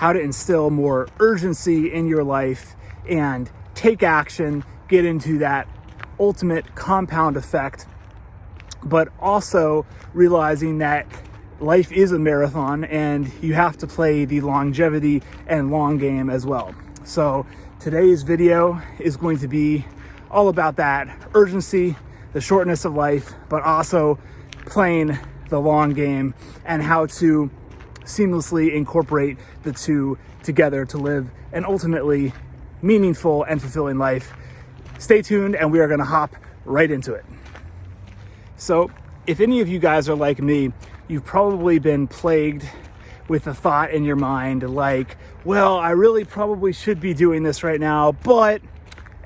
how to instill more urgency in your life and take action, get into that ultimate compound effect, but also realizing that life is a marathon and you have to play the longevity and long game as well. So today's video is going to be all about that urgency, the shortness of life, but also playing the long game and how to seamlessly incorporate the two together to live an ultimately meaningful and fulfilling life. Stay tuned and we are going to hop right into it. So if any of you guys are like me, you've probably been plagued with a thought in your mind like, well, I really probably should be doing this right now, but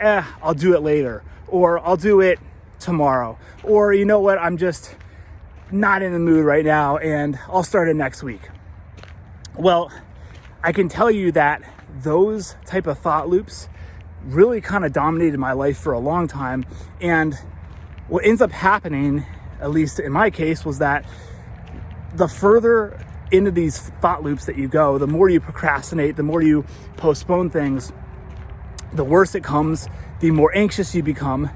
I'll do it later, or I'll do it tomorrow, or you know what, I'm just not in the mood right now and I'll start it next week. Well, I can tell you that those type of thought loops really kind of dominated my life for a long time. And what ends up happening, at least in my case, was that the further into these thought loops that you go, the more you procrastinate, the more you postpone things, the worse it comes, the more anxious you become,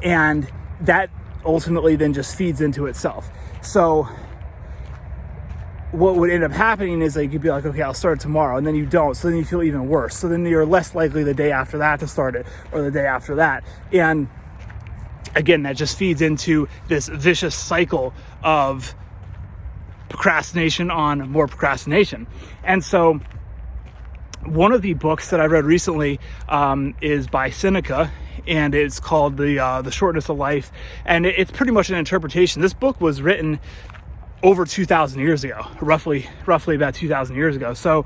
and that ultimately then just feeds into itself. So what would end up happening is like you'd be like, okay, I'll start tomorrow, and then you don't, so then you feel even worse. So then you're less likely the day after that to start it, or the day after that. And again, that just feeds into this vicious cycle of procrastination on more procrastination. And so one of the books that I read recently is by Seneca, and it's called the Shortness of Life, and it's pretty much an interpretation. This book was written over 2,000 years ago, roughly about 2,000 years ago. So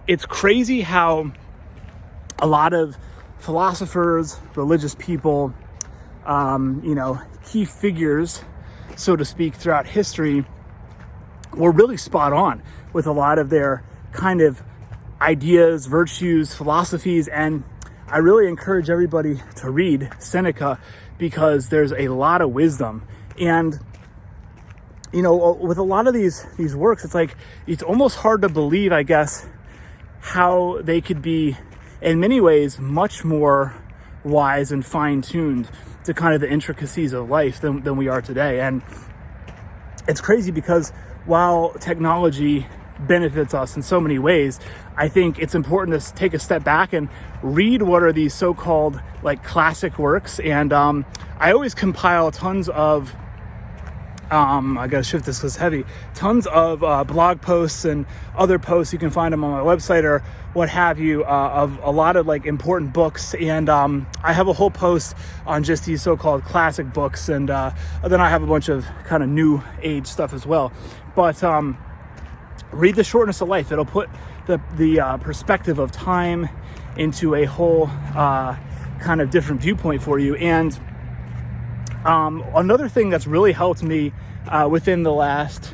it's crazy how a lot of philosophers, religious people, key figures, so to speak, throughout history were really spot on with a lot of their kind of ideas, virtues, philosophies. And I really encourage everybody to read Seneca because there's a lot of wisdom. And with a lot of these works, it's like, it's almost hard to believe, I guess, how they could be, in many ways, much more wise and fine-tuned to kind of the intricacies of life than we are today. And it's crazy because while technology benefits us in so many ways, I think it's important to take a step back and read what are these so-called like classic works. And I always compile tons of I gotta shift this because it's heavy. Tons of blog posts and other posts. You can find them on my website or what have you, of a lot of like important books. And I have a whole post on just these so-called classic books. And then I have a bunch of kind of new age stuff as well. But read The Shortness of Life. It'll put the perspective of time into a whole kind of different viewpoint for you. And another thing that's really helped me within the last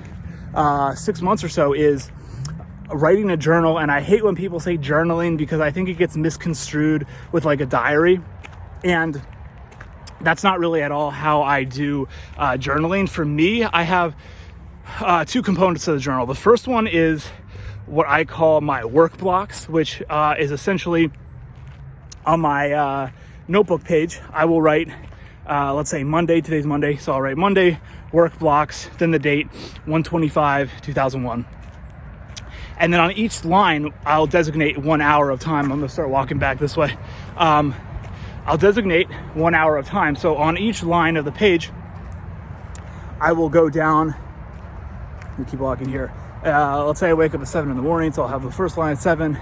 6 months or so is writing a journal. And I hate when people say journaling because I think it gets misconstrued with like a diary. And that's not really at all how I do journaling. For me, I have two components to the journal. The first one is what I call my work blocks, which is essentially on my notebook page. I will write let's say Monday, today's Monday, so I'll write Monday, work blocks, then the date, 1/25/2001. And then on each line, I'll designate 1 hour of time. I'm gonna start walking back this way. I'll designate 1 hour of time. So on each line of the page, I will go down, let me keep walking here. Let's say I wake up at 7 in the morning, so I'll have the first line at 7.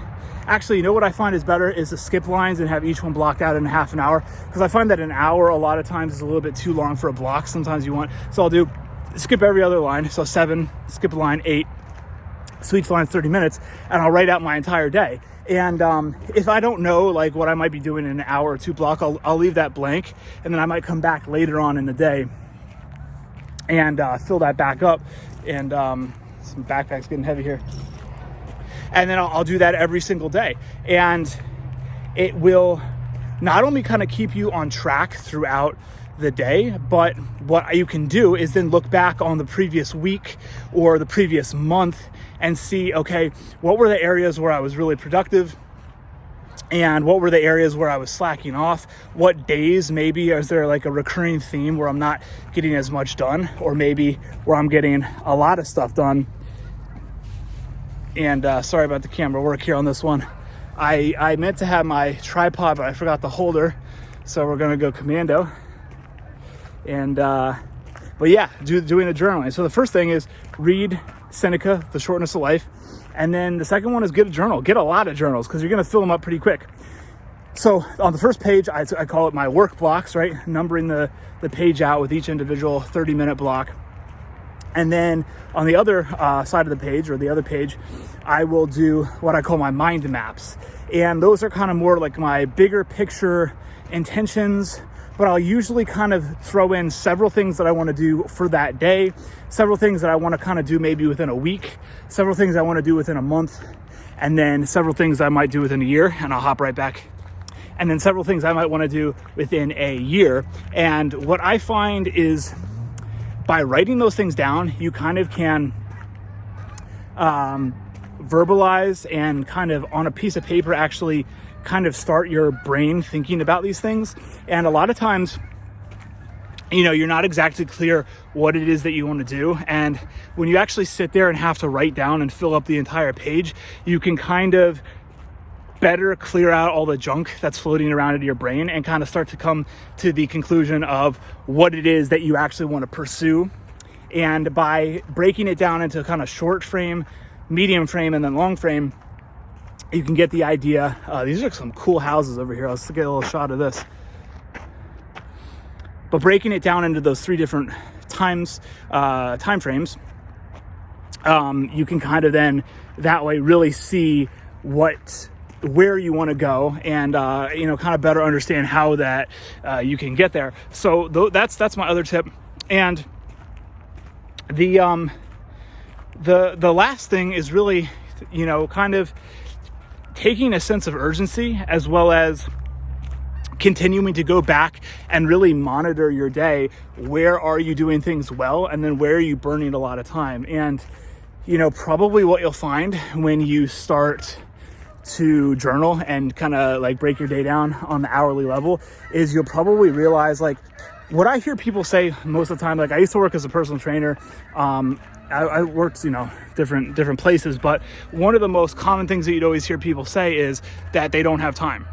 Actually, you know what I find is better is to skip lines and have each one blocked out in a half an hour, because I find that an hour a lot of times is a little bit too long for a block. Sometimes you want, so I'll do skip every other line. So 7, skip a line, 8, so each line's 30 minutes, and I'll write out my entire day. And if I don't know like what I might be doing in an hour or two block, I'll leave that blank, and then I might come back later on in the day and fill that back up. And some backpack's getting heavy here. And then I'll do that every single day. And it will not only kind of keep you on track throughout the day, but what you can do is then look back on the previous week or the previous month and see, okay, what were the areas where I was really productive? And what were the areas where I was slacking off? What days maybe is there like a recurring theme where I'm not getting as much done, or maybe where I'm getting a lot of stuff done? And sorry about the camera work here on this one. I meant to have my tripod, but I forgot the holder. So we're gonna go commando. And, but yeah, doing the journaling. So the first thing is read Seneca, The Shortness of Life. And then the second one is get a journal. Get a lot of journals, because you're going to fill them up pretty quick. So on the first page, I call it my work blocks, right? Numbering the page out with each individual 30-minute block. And then on the other side of the page, or the other page, I will do what I call my mind maps. And those are kind of more like my bigger picture intentions, but I'll usually kind of throw in several things that I want to do for that day, several things that I want to kind of do maybe within a week, several things I want to do within a month, and then several things I might do within a year, and I'll hop right back. And then several things I might want to do within a year. And what I find is by writing those things down, you kind of can verbalize and kind of on a piece of paper actually kind of start your brain thinking about these things. And a lot of times, you know, you're not exactly clear what it is that you want to do. And when you actually sit there and have to write down and fill up the entire page, you can kind of better clear out all the junk that's floating around in your brain and kind of start to come to the conclusion of what it is that you actually want to pursue. And by breaking it down into kind of short frame, medium frame, and then long frame, you can get the idea. These are some cool houses over here. Let's get a little shot of this. But breaking it down into those three different time frames, you can kind of then that way really see where you want to go, and you know, kind of better understand how that you can get there. So that's my other tip. And the last thing is really, you know, kind of taking a sense of urgency, as well as continuing to go back and really monitor your day. Where are you doing things well? And then where are you burning a lot of time? And, you know, probably what you'll find when you start to journal and kind of like break your day down on the hourly level is you'll probably realize, like, what I hear people say most of the time, like I used to work as a personal trainer. I worked, you know, different places, but one of the most common things that you'd always hear people say is that they don't have time,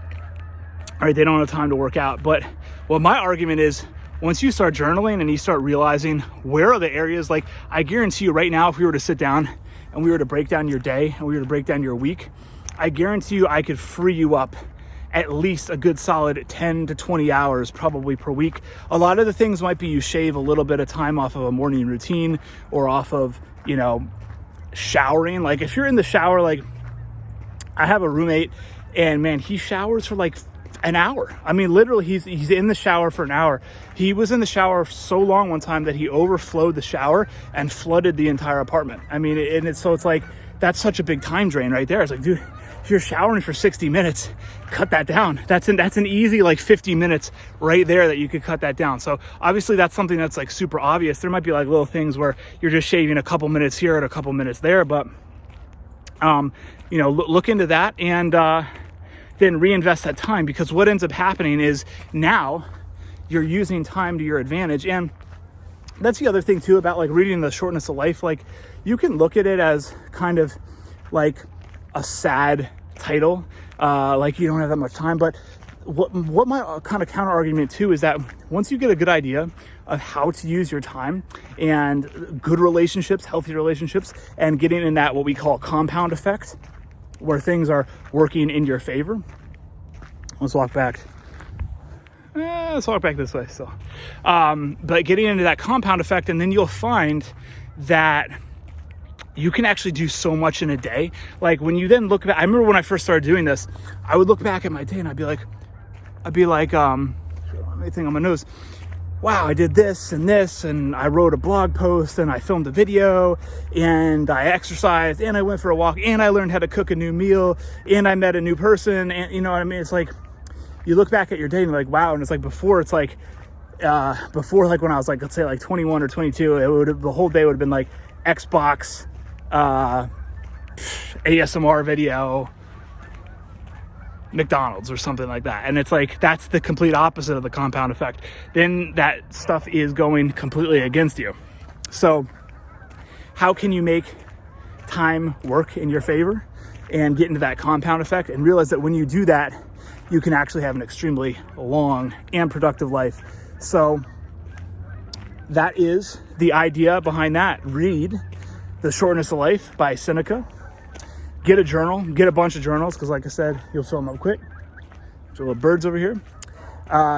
right? They don't have time to work out. But what my argument is, once you start journaling and you start realizing where are the areas, like I guarantee you right now, if we were to sit down and we were to break down your day and we were to break down your week, I guarantee you I could free you up at least a good solid 10 to 20 hours probably per week. A lot of the things might be you shave a little bit of time off of a morning routine or off of, you know, showering. Like if you're in the shower, like I have a roommate and man, he showers for like an hour. I mean, literally he's in the shower for an hour. He was in the shower so long one time that he overflowed the shower and flooded the entire apartment. I mean, so it's like, that's such a big time drain right there. It's like, dude, if you're showering for 60 minutes, cut that down. That's an easy like 50 minutes right there that you could cut that down. So obviously that's something that's like super obvious. There might be like little things where you're just shaving a couple minutes here and a couple minutes there, but you know, look into that and then reinvest that time, because what ends up happening is now you're using time to your advantage. And that's the other thing too about like reading The Shortness of Life. Like you can look at it as kind of like a sad title, like you don't have that much time. But what my kind of counter argument too is that once you get a good idea of how to use your time and good relationships, healthy relationships, and getting in that what we call compound effect, where things are working in your favor. Let's walk back. Let's walk back this way. So, but getting into that compound effect, and then you'll find that you can actually do so much in a day. Like when you then look back, I remember when I first started doing this, I would look back at my day and I'd be like, anything on my nose. Wow, I did this, and I wrote a blog post, and I filmed a video, and I exercised, and I went for a walk, and I learned how to cook a new meal, and I met a new person, and you know what I mean? It's like, you look back at your day and you're like, wow, and it's like before, it's like, before, like when I was like, let's say like 21 or 22, the whole day would have been like Xbox, ASMR video, McDonald's or something like that. And it's like, that's the complete opposite of the compound effect. Then that stuff is going completely against you. So how can you make time work in your favor and get into that compound effect and realize that when you do that, you can actually have an extremely long and productive life? So that is the idea behind that. Read The Shortness of Life by Seneca. Get a journal, get a bunch of journals, because like I said, you'll fill them up quick. There's little birds over here.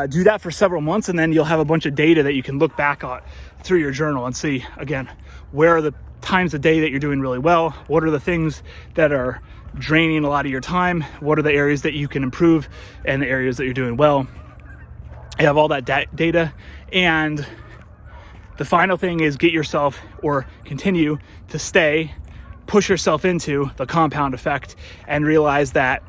Do that for several months, and then you'll have a bunch of data that you can look back on through your journal and see, again, where are the times of day that you're doing really well? What are the things that are draining a lot of your time? What are the areas that you can improve and the areas that you're doing well? You have all that data. And the final thing is get yourself, or continue to push yourself into the compound effect and realize that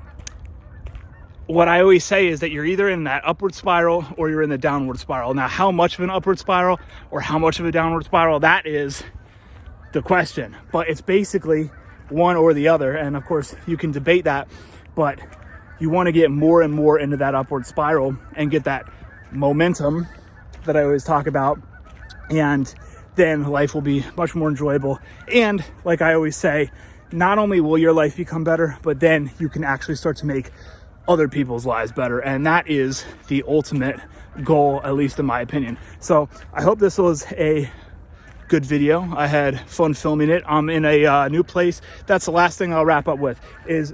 what I always say is that you're either in that upward spiral or you're in the downward spiral. Now, how much of an upward spiral or how much of a downward spiral, that is the question. But it's basically one or the other. And of course, you can debate that, but you want to get more and more into that upward spiral and get that momentum that I always talk about. And then life will be much more enjoyable. And like I always say, not only will your life become better, but then you can actually start to make other people's lives better. And that is the ultimate goal, at least in my opinion. So I hope this was a good video. I had fun filming it. I'm in a new place. That's the last thing I'll wrap up with, is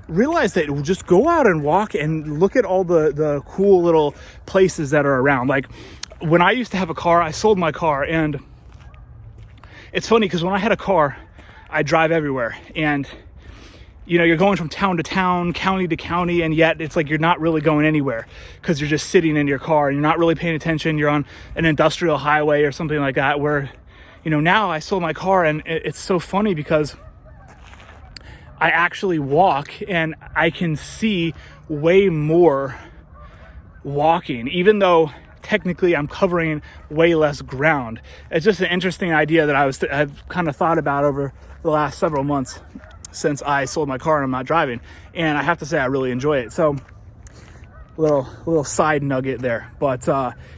realize that just go out and walk and look at all the cool little places that are around. Like, when I used to have a car, I sold my car, and it's funny because when I had a car, I drive everywhere, and you're going from town to town, county to county, and yet it's like you're not really going anywhere because you're just sitting in your car and you're not really paying attention. You're on an industrial highway or something like that, where now I sold my car, and it's so funny because I actually walk and I can see way more walking, even though technically I'm covering way less ground. It's just an interesting idea that I've kind of thought about over the last several months since I sold my car and I'm not driving. And I have to say, I really enjoy it. So little side nugget there. But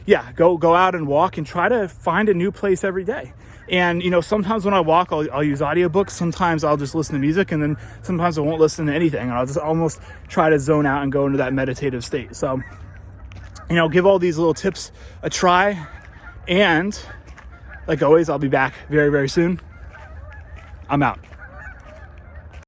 yeah, go out and walk and try to find a new place every day. And sometimes when I walk, I'll use audiobooks. Sometimes I'll just listen to music, and then sometimes I won't listen to anything, and I'll just almost try to zone out and go into that meditative state. So give all these little tips a try. And like always, I'll be back very, very soon. I'm out.